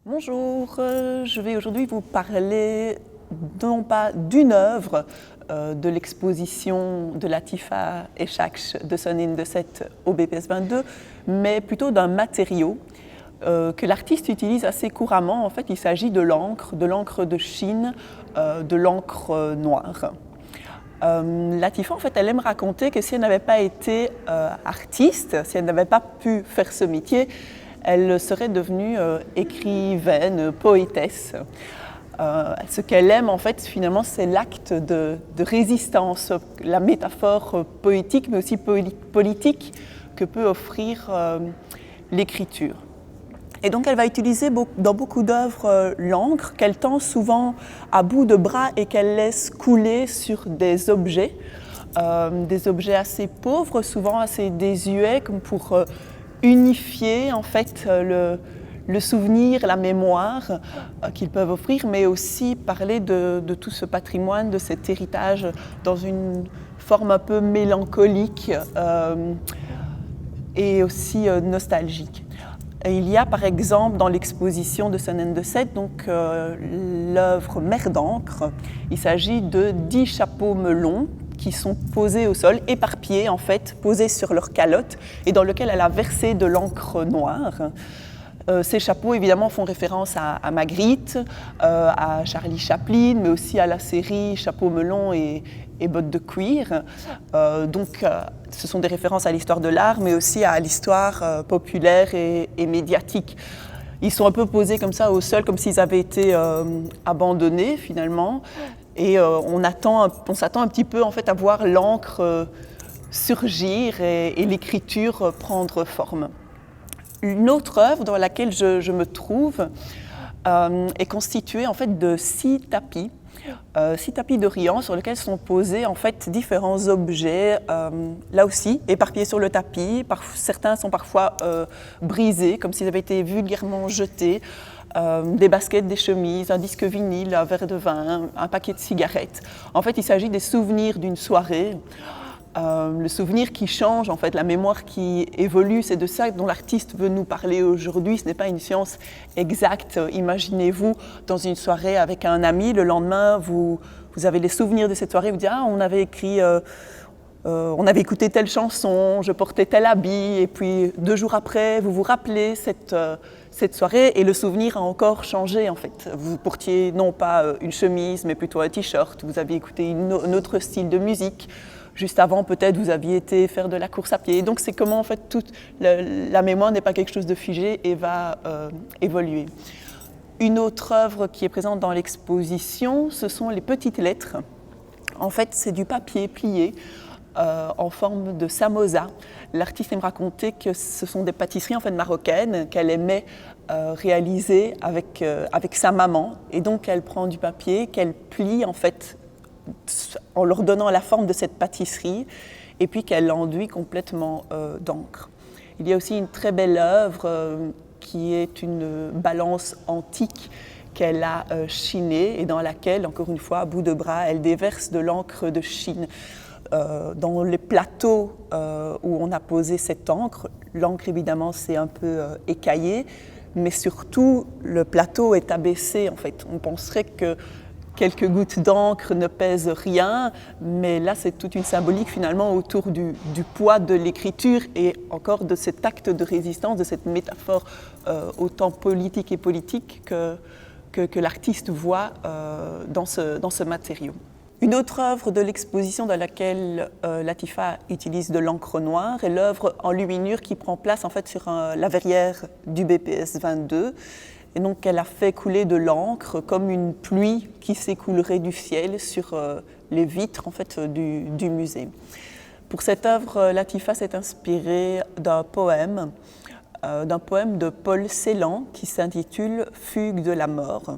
Bonjour, je vais aujourd'hui vous parler non pas d'une œuvre de l'exposition de Latifa Eshaksh de Sonnin de 7 au BPS 22, mais plutôt d'un matériau que l'artiste utilise assez couramment. En fait, il s'agit de l'encre de Chine, de l'encre noire. Latifa, en fait, elle aime raconter que si elle n'avait pas été artiste, si elle n'avait pas pu faire ce métier, elle serait devenue écrivaine, poétesse. Ce qu'elle aime, en fait, finalement, c'est l'acte de résistance, la métaphore poétique, mais aussi politique que peut offrir l'écriture. Et donc, elle va utiliser dans beaucoup d'œuvres l'encre qu'elle tend souvent à bout de bras et qu'elle laisse couler sur des objets assez pauvres, souvent assez désuets, comme pour unifier en fait le souvenir, la mémoire qu'ils peuvent offrir, mais aussi parler de tout ce patrimoine, de cet héritage dans une forme un peu mélancolique et aussi nostalgique. Et il y a par exemple dans l'exposition de Sonnin de 7 l'œuvre Mer d'encre. Il s'agit de 10 chapeaux melons qui sont posés au sol, éparpillés en fait, posés sur leur calotte et dans lequel elle a versé de l'encre noire. Ces chapeaux évidemment font référence à Magritte, à Charlie Chaplin, mais aussi à la série Chapeau melon et bottes de cuir. Ce sont des références à l'histoire de l'art, mais aussi à l'histoire populaire et médiatique. Ils sont un peu posés comme ça au sol, comme s'ils avaient été abandonnés finalement. Et on s'attend un petit peu en fait à voir l'encre surgir et l'écriture prendre forme. Une autre œuvre dans laquelle je me trouve est constituée en fait de 6 tapis. 6 tapis d'Orient sur lesquels sont posés en fait différents objets, là aussi éparpillés sur le tapis. Certains sont parfois brisés, comme s'ils avaient été vulgairement jetés. Des baskets, des chemises, un disque vinyle, un verre de vin, un paquet de cigarettes. En fait, il s'agit des souvenirs d'une soirée. Le souvenir qui change, en fait, la mémoire qui évolue, c'est de ça dont l'artiste veut nous parler aujourd'hui. Ce n'est pas une science exacte. Imaginez-vous dans une soirée avec un ami, le lendemain, vous avez les souvenirs de cette soirée, vous dites « Ah, on avait écouté telle chanson, je portais tel habit », et puis 2 jours après, vous vous rappelez cette soirée et le souvenir a encore changé en fait. Vous portiez non pas une chemise, mais plutôt un t-shirt, vous aviez écouté un autre style de musique. Juste avant, peut-être, vous aviez été faire de la course à pied. Et donc, c'est comment, en fait, toute la mémoire n'est pas quelque chose de figé et va évoluer. Une autre œuvre qui est présente dans l'exposition, ce sont les petites lettres. En fait, c'est du papier plié en forme de samosa. L'artiste aime raconter que ce sont des pâtisseries en fait, marocaines qu'elle aimait réaliser avec sa maman. Et donc, elle prend du papier qu'elle plie, en fait, en leur donnant la forme de cette pâtisserie et puis qu'elle l'enduit complètement d'encre. Il y a aussi une très belle œuvre qui est une balance antique qu'elle a chinée et dans laquelle, encore une fois, à bout de bras, elle déverse de l'encre de Chine. Dans les plateaux où on a posé cette encre, l'encre évidemment c'est un peu écaillé, mais surtout le plateau est abaissé en fait. On penserait que quelques gouttes d'encre ne pèsent rien, mais là c'est toute une symbolique finalement autour du poids de l'écriture et encore de cet acte de résistance, de cette métaphore autant politique et politique que l'artiste voit dans ce matériau. Une autre œuvre de l'exposition dans laquelle Latifa utilise de l'encre noire est l'œuvre en luminure qui prend place en fait sur la verrière du BPS 22. Et donc elle a fait couler de l'encre comme une pluie qui s'écoulerait du ciel sur les vitres en fait, du musée. Pour cette œuvre, Latifa s'est inspirée d'un poème de Paul Celan qui s'intitule « Fugue de la mort »,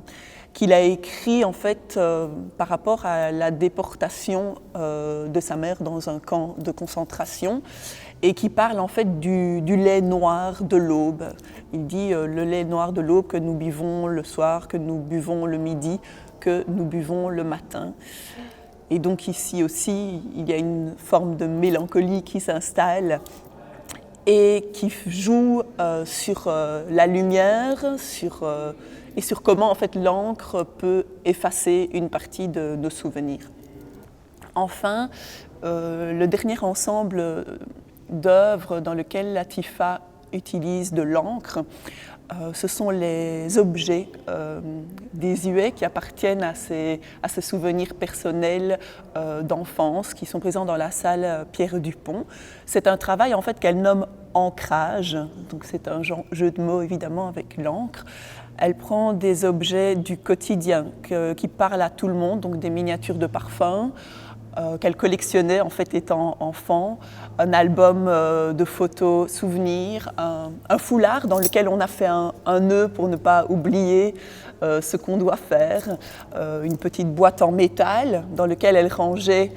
qu'il a écrit en fait par rapport à la déportation de sa mère dans un camp de concentration et qui parle en fait du lait noir de l'aube. Il dit le lait noir de l'aube que nous buvons le soir, que nous buvons le midi, que nous buvons le matin. Et donc ici aussi, il y a une forme de mélancolie qui s'installe et qui joue sur la lumière et sur comment en fait, l'encre peut effacer une partie de nos souvenirs. Enfin, le dernier ensemble d'œuvres dans lequel Latifa utilise de l'encre, ce sont les objets désuets qui appartiennent à ces souvenirs personnels d'enfance qui sont présents dans la salle Pierre Dupont. C'est un travail en fait qu'elle nomme ancrage, donc c'est un jeu de mots évidemment avec l'encre. Elle prend des objets du quotidien qui parlent à tout le monde, donc des miniatures de parfums, qu'elle collectionnait en fait étant enfant, un album de photos souvenirs, un foulard dans lequel on a fait un nœud pour ne pas oublier ce qu'on doit faire, une petite boîte en métal dans laquelle elle rangeait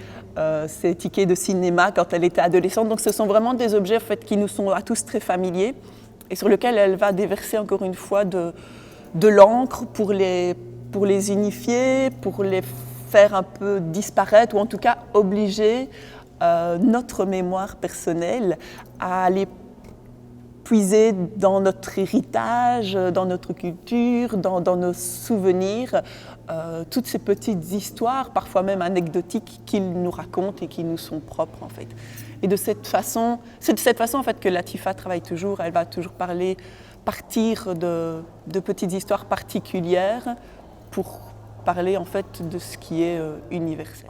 ses tickets de cinéma quand elle était adolescente. Donc ce sont vraiment des objets en fait, qui nous sont à tous très familiers et sur lesquels elle va déverser encore une fois de l'encre pour les unifier, pour les faire un peu disparaître ou en tout cas obliger notre mémoire personnelle à aller puiser dans notre héritage, dans notre culture, dans nos souvenirs, toutes ces petites histoires, parfois même anecdotiques qu'ils nous racontent et qui nous sont propres en fait. Et de cette façon, c'est de cette façon en fait que Latifa travaille toujours. Elle va toujours partir de petites histoires particulières pour parler en fait de ce qui est universel.